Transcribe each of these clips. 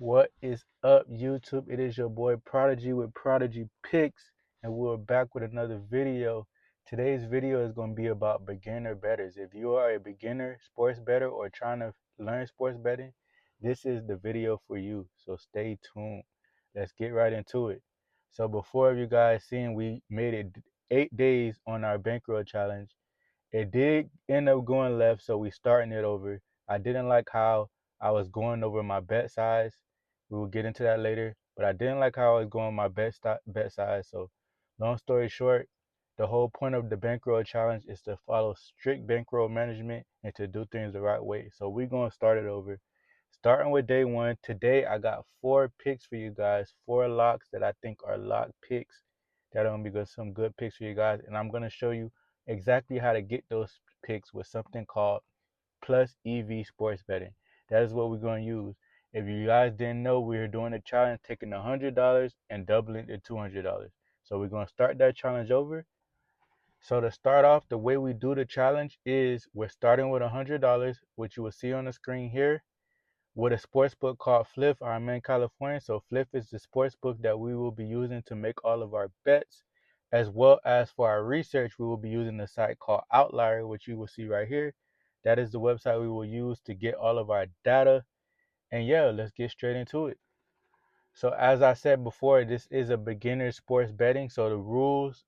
What is up, YouTube? It is your boy Prodigy with Prodigy Picks, and we're back with another video. Today's video is going to be about beginner bettors. If you are a beginner sports bettor or trying to learn sports betting, this is the video for you. So stay tuned. Let's get right into it. So before you guys seen, we made it 8 days on our bankroll challenge. It did end up going left, so we starting it over. I didn't like how I was going over my bet size. We will get into that later, but I didn't like how I was going my bet size. So, long story short, the whole point of the bankroll challenge is to follow strict bankroll management and to do things the right way. So we're gonna start it over. Starting with day one, today I got 4 picks for you guys, 4 locks that I think are lock picks that are gonna be good, some good picks for you guys, and I'm gonna show you exactly how to get those picks with something called Plus EV Sports Betting. That is what we're going to use. If you guys didn't know, we are doing a challenge taking $100 and doubling it to $200. So we're going to start that challenge over. So to start off, the way we do the challenge is we're starting with $100, which you will see on the screen here, with a sports book called Fliff. I'm in California, so Fliff is the sports book that we will be using to make all of our bets. As well as for our research, we will be using a site called Outlier, which you will see right here. That is the website we will use to get all of our data. And yeah, let's get straight into it. So as I said before, this is a beginner sports betting. So the rules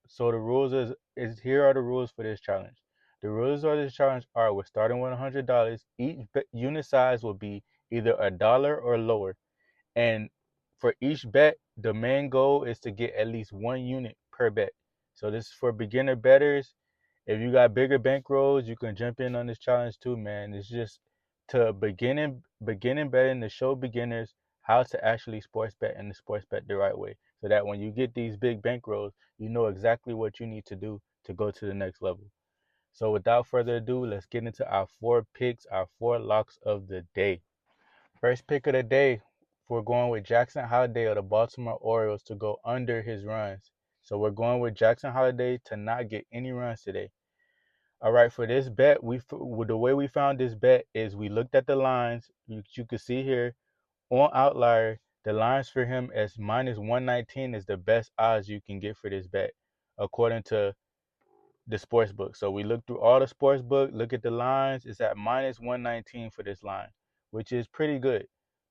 is here are the rules for this challenge. The rules of this challenge are we're starting with $100. Each unit size will be either $1 or lower. And for each bet, the main goal is to get at least 1 unit per bet. So this is for beginner bettors. If you got bigger bankrolls, you can jump in on this challenge too, man. It's just to beginning betting to show beginners how to actually sports bet and to sports bet the right way. So that when you get these big bankrolls, you know exactly what you need to do to go to the next level. So without further ado, let's get into our 4 picks, our 4 locks of the day. First pick of the day, we're going with Jackson Holliday of the Baltimore Orioles to go under his runs. So we're going with Jackson Holliday to not get any runs today. All right, for this bet, the way we found this bet is we looked at the lines. You can see here on Outlier, the lines for him as minus 119 is the best odds you can get for this bet, according to the sports book. So we look through all the sports book, look at the lines. It's at minus 119 for this line, which is pretty good.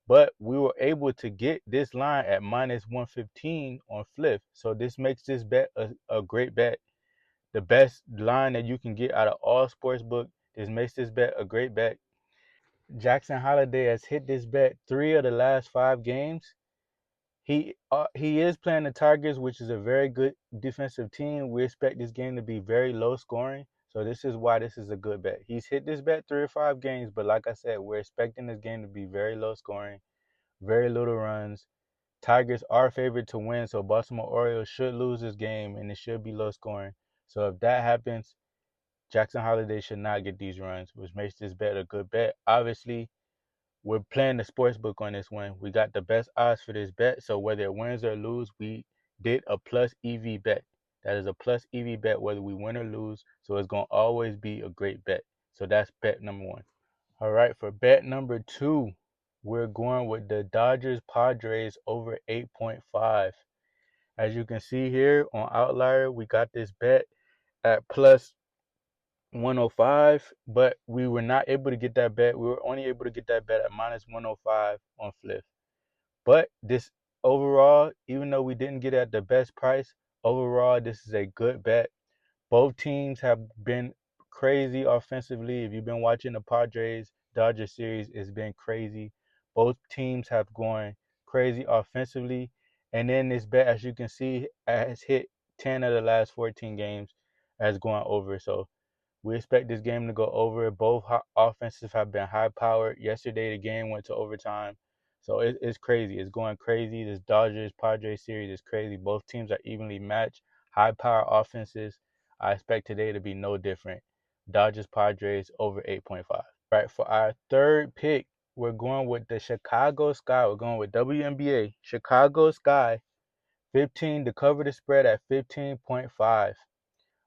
But we were able to get this line at minus 115 on Fliff. So this makes this bet a great bet. The best line that you can get out of all sports book. This makes this bet a great bet. Jackson Holliday has hit this bet 3 of the last 5 games. He is playing the Tigers, which is a very good defensive team. We expect this game to be very low scoring. So this is why this is a good bet. He's hit this bet 3 or 5 games, but like I said, we're expecting this game to be very low scoring, very little runs. Tigers are favored to win, so Baltimore Orioles should lose this game and it should be low scoring. So if that happens, Jackson Holliday should not get these runs, which makes this bet a good bet. Obviously, we're playing the sports book on this one. We got the best odds for this bet. So whether it wins or lose, we did a plus EV bet. That is a plus EV bet whether we win or lose. So it's going to always be a great bet. So that's bet number 1. All right, for bet number 2, we're going with the Dodgers Padres over 8.5. As you can see here on Outlier, we got this bet at plus 105, but we were not able to get that bet. We were only able to get that bet at minus 105 on Fliff. But this overall, even though we didn't get it at the best price, overall, this is a good bet. Both teams have been crazy offensively. If you've been watching the Padres Dodgers series, it's been crazy. Both teams have gone crazy offensively. And then this bet, as you can see, has hit 10 of the last 14 games as going over. So we expect this game to go over. Both offenses have been high powered. Yesterday, the game went to overtime. So it's crazy. It's going crazy. This Dodgers Padres series is crazy. Both teams are evenly matched. High power offenses. I expect today to be no different. Dodgers Padres over 8.5. Right, for our third pick, we're going with the Chicago Sky. We're going with WNBA. Chicago Sky 15 to cover the spread at 15.5.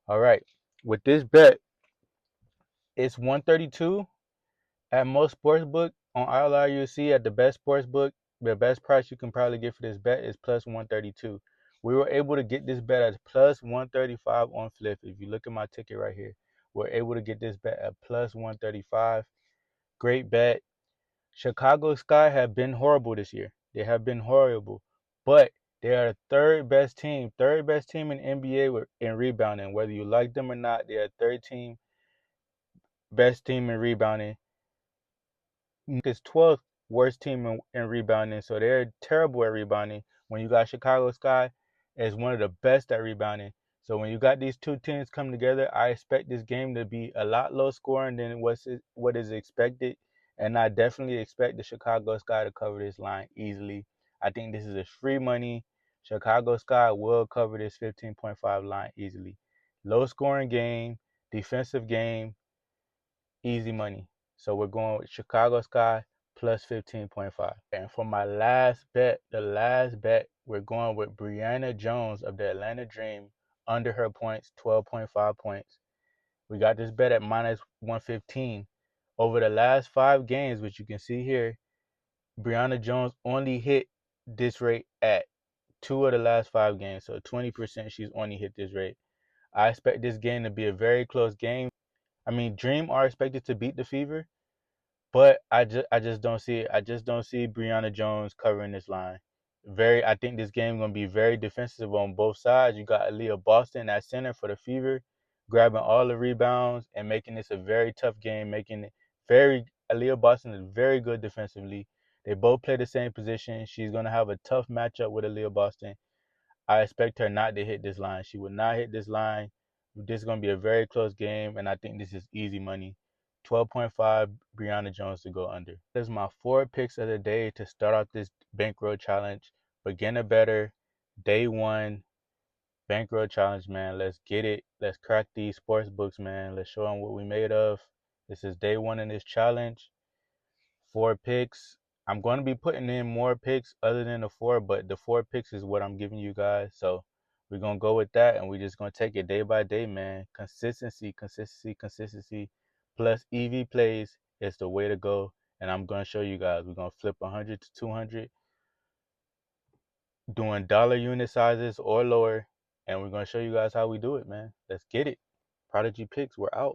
All right. With this bet, it's 132 at most sports book. On Outlier, you'll see at the best sports book, best price you can probably get for this bet is plus 132. We were able to get this bet at plus 135 on Flip. If you look at my ticket right here, we're able to get this bet at plus 135. Great bet. Chicago Sky have been horrible this year. They have been horrible, but they are the third best team in NBA in rebounding. Whether you like them or not, they are best team in rebounding. Is 12th worst team in rebounding, so they're terrible at rebounding. When you got Chicago Sky as one of the best at rebounding. So when you got these two teams come together, I expect this game to be a lot low scoring than what is expected. And I definitely expect the Chicago Sky to cover this line easily. I think this is a free money. Chicago Sky will cover this 15.5 line easily. Low scoring game, defensive game, easy money. So we're going with Chicago Sky plus 15.5. And for my last bet, we're going with Brianna Jones of the Atlanta Dream under her points, 12.5 points. We got this bet at minus 115. Over the last 5 games, which you can see here, Brianna Jones only hit this rate at 2 of the last 5 games. So 20% she's only hit this rate. I expect this game to be a very close game. I mean, Dream are expected to beat the Fever, but I just don't see it. I just don't see Brianna Jones covering this line. I think this game is gonna be very defensive on both sides. You got Aaliyah Boston at center for the Fever, grabbing all the rebounds and making this a very tough game. Making it very Aaliyah Boston is very good defensively. They both play the same position. She's gonna have a tough matchup with Aaliyah Boston. I expect her not to hit this line. She will not hit this line. This is going to be a very close game, and I think this is easy money. 12.5 Brianna Jones to go under. That is my 4 picks of the day to start out this bankroll challenge. Beginner better, day one, bankroll challenge, man. Let's get it. Let's crack these sports books, man. Let's show them what we made of. This is day one in this challenge. 4 picks. I'm going to be putting in more picks other than the 4, but the 4 picks is what I'm giving you guys. So we're going to go with that, and we're just going to take it day by day, man. Consistency, plus EV plays is the way to go. And I'm going to show you guys. We're going to flip 100 to 200, doing dollar unit sizes or lower. And we're going to show you guys how we do it, man. Let's get it. Prodigy Picks, we're out.